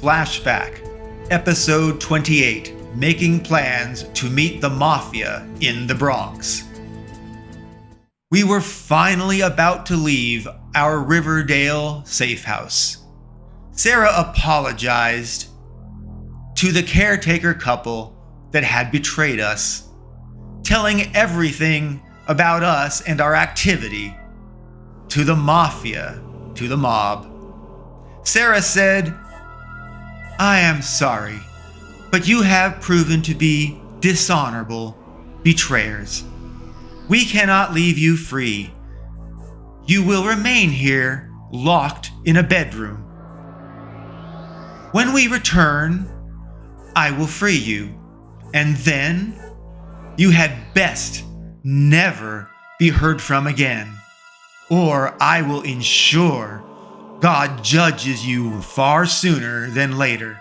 Flashback, Episode 28, Making Plans to Meet the Mafia in the Bronx. We were finally about to leave our Riverdale safe house. Sarah apologized to the caretaker couple that had betrayed us, telling everything about us and our activity to the Mafia, to the mob. Sarah said, "I am sorry, but you have proven to be dishonorable betrayers. We cannot leave you free. You will remain here, locked in a bedroom. When we return, I will free you, and then you had best never be heard from again, or I will ensure God judges you far sooner than later,"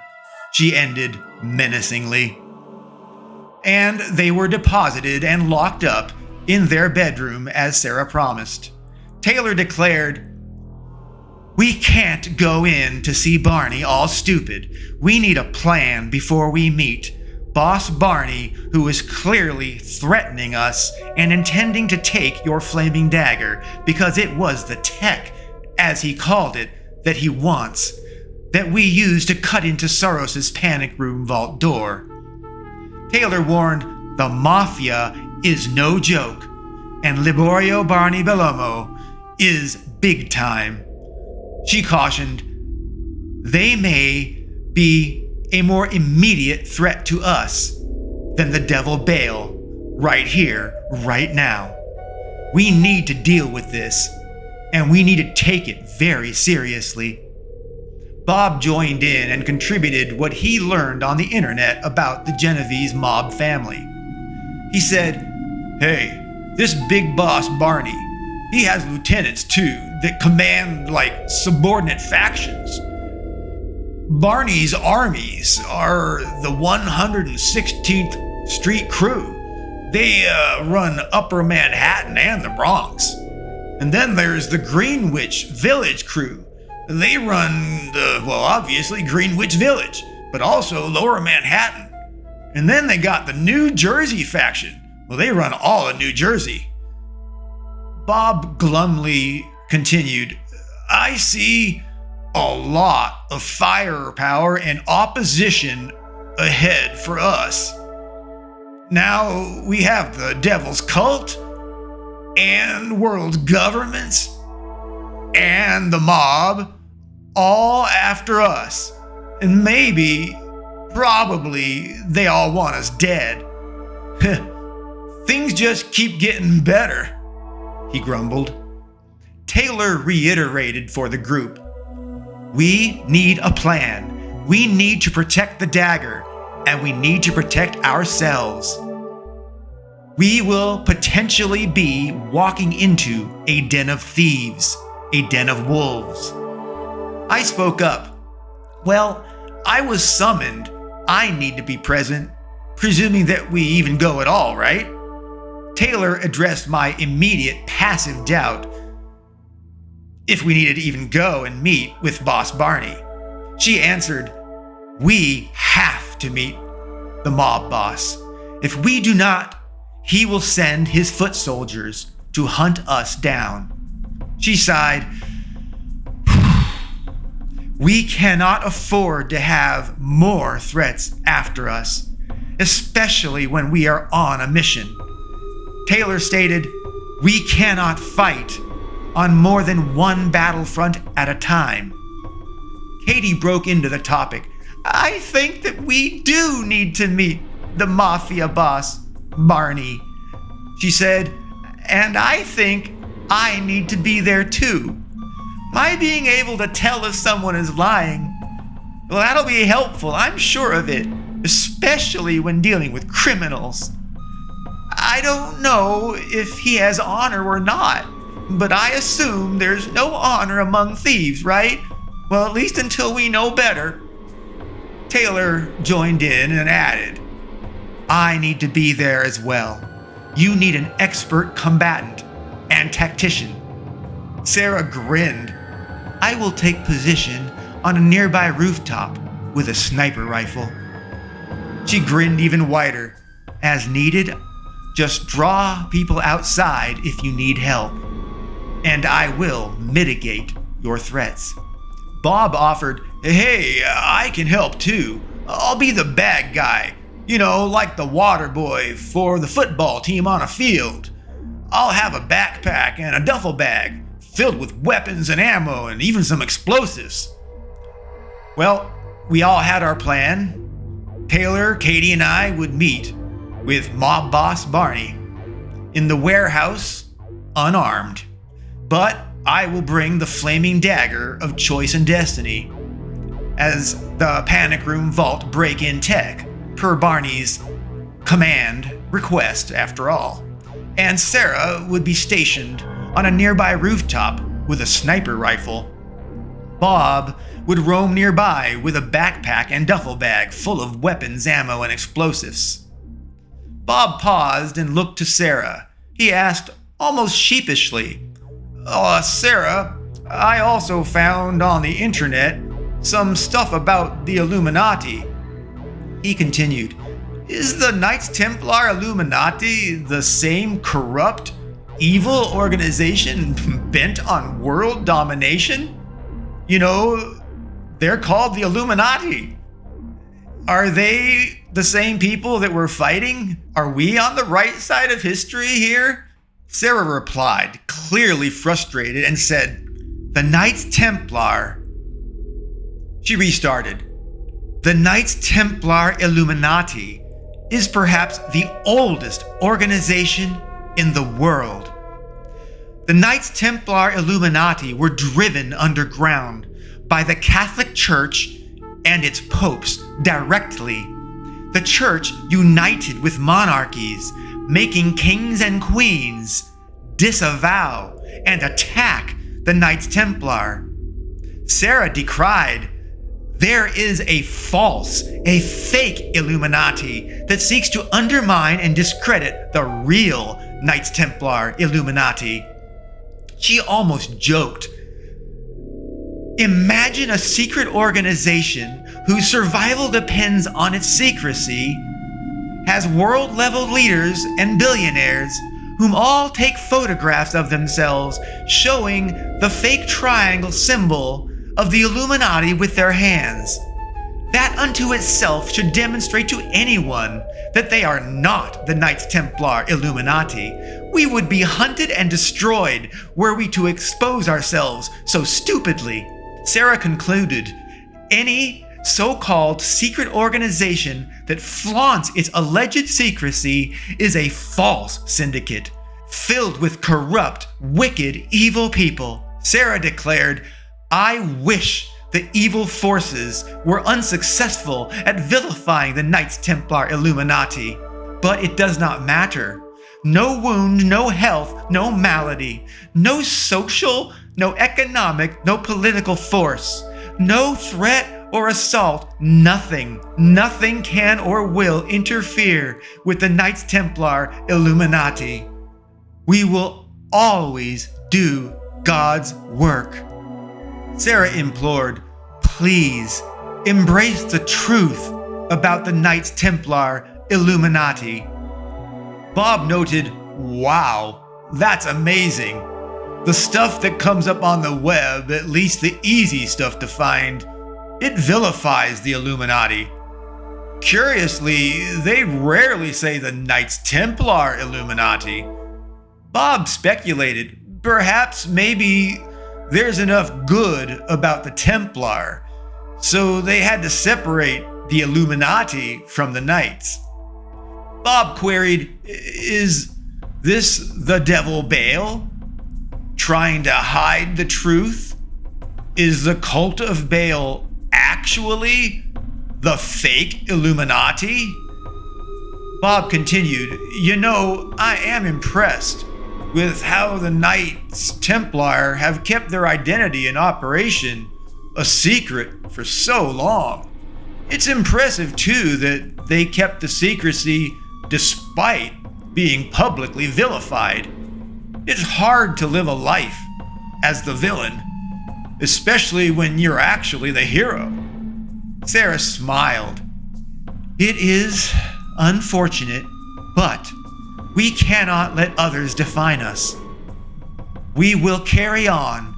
she ended menacingly. And they were deposited and locked up in their bedroom as Sarah promised. Taylor declared, "We can't go in to see Barney all stupid. We need a plan before we meet Boss Barney, who is clearly threatening us and intending to take your flaming dagger because it was the tech, as he called it, that he wants, that we used to cut into Soros's panic room vault door." Taylor warned the Mafia is no joke, and Liborio Barney Bellomo is big time. She cautioned, "They may be a more immediate threat to us than the devil Baal right here, right now. We need to deal with this, and we need to take it very seriously." Bob joined in and contributed what he learned on the internet about the Genovese mob family. He said, "Hey, this big boss Barney, he has lieutenants too that command like subordinate factions. Barney's armies are the 116th Street Crew. They run Upper Manhattan and the Bronx. And then there's the Greenwich Village Crew. They run obviously Greenwich Village, but also Lower Manhattan. And then they got the New Jersey faction. Well, they run all of New Jersey." Bob glumly continued, "I see a lot of firepower and opposition ahead for us. Now we have the Devil's Cult and world governments and the mob all after us. And probably they all want us dead. Things just keep getting better," he grumbled. Taylor reiterated for the group, "We need a plan. We need to protect the dagger, and we need to protect ourselves. We will potentially be walking into a den of thieves, a den of wolves." I spoke up. "Well, I was summoned. I need to be present, presuming that we even go at all, right?" Taylor addressed my immediate passive doubt if we needed to even go and meet with Boss Barney. She answered, "We have to meet the mob boss. If we do not, he will send his foot soldiers to hunt us down." She sighed, "We cannot afford to have more threats after us, especially when we are on a mission." Taylor stated, "We cannot fight on more than one battlefront at a time." Katie broke into the topic. "I think that we do need to meet the Mafia boss, Barney," she said, "and I think I need to be there too. My being able to tell if someone is lying, well, that'll be helpful, I'm sure of it, especially when dealing with criminals. I don't know if he has honor or not, but I assume there's no honor among thieves, right? Well, at least until we know better." Taylor joined in and added, "I need to be there as well. You need an expert combatant and tactician." Sarah grinned. "I will take position on a nearby rooftop with a sniper rifle. She grinned even wider. As needed, just draw people outside if you need help, and I will mitigate your threats. Bob offered, "Hey, I can help too. I'll be the bad guy, like the water boy for the football team on a field. I'll have a backpack and a duffel bag filled with weapons and ammo and even some explosives." Well, we all had our plan. Taylor, Katie, and I would meet with mob boss Barney in the warehouse, unarmed. But I will bring the flaming dagger of choice and destiny as the panic room vault break-in tech, per Barney's command request after all. And Sarah would be stationed on a nearby rooftop with a sniper rifle. Bob would roam nearby with a backpack and duffel bag full of weapons, ammo, and explosives. Bob paused and looked to Sarah. He asked almost sheepishly, "Sarah, I also found on the internet some stuff about the Illuminati." He continued, "Is the Knights Templar Illuminati the same corrupt, evil organization bent on world domination? They're called the Illuminati. Are they the same people that we're fighting? Are we on the right side of history here?" Sarah replied, clearly frustrated, and said, "The Knights Templar." She restarted. "The Knights Templar Illuminati is perhaps the oldest organization in the world. The Knights Templar Illuminati were driven underground by the Catholic Church and its popes directly. The Church united with monarchies, making kings and queens disavow and attack the Knights Templar." Sarah decried, "There is a fake Illuminati that seeks to undermine and discredit the real Knights Templar Illuminati." She almost joked. Imagine a secret organization whose survival depends on its secrecy, has world-level leaders and billionaires whom all take photographs of themselves showing the fake triangle symbol of the Illuminati with their hands. That unto itself should demonstrate to anyone that they are not the Knights Templar Illuminati. We would be hunted and destroyed were we to expose ourselves so stupidly. Sarah concluded, "Any so-called secret organization that flaunts its alleged secrecy is a false syndicate, filled with corrupt, wicked, evil people." Sarah declared, "I wish the evil forces were unsuccessful at vilifying the Knights Templar Illuminati. But it does not matter. No wound, no health, no malady, no social, no economic, no political force, no threat or assault, nothing can or will interfere with the Knights Templar Illuminati. We will always do God's work." Sarah implored, "Please, embrace the truth about the Knights Templar Illuminati." Bob noted, "Wow, that's amazing. The stuff that comes up on the web, at least the easy stuff to find, it vilifies the Illuminati. Curiously, they rarely say the Knights Templar Illuminati." Bob speculated, maybe there's enough good about the Templar, so they had to separate the Illuminati from the Knights. Bob queried, "Is this the devil Baal trying to hide the truth? Is the cult of Baal actually the fake Illuminati?" Bob continued, I am impressed with how the Knights Templar have kept their identity and operation a secret for so long. It's impressive, too, that they kept the secrecy despite being publicly vilified. It's hard to live a life as the villain, especially when you're actually the hero." Sarah smiled. It is unfortunate, but we cannot let others define us. We will carry on,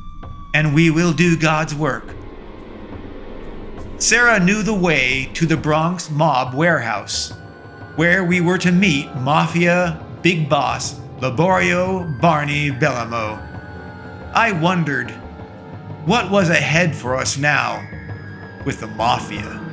and we will do God's work. Sarah knew the way to the Bronx mob warehouse, where we were to meet Mafia Big Boss Laborio Barney Bellamo. I wondered, what was ahead for us now with the Mafia?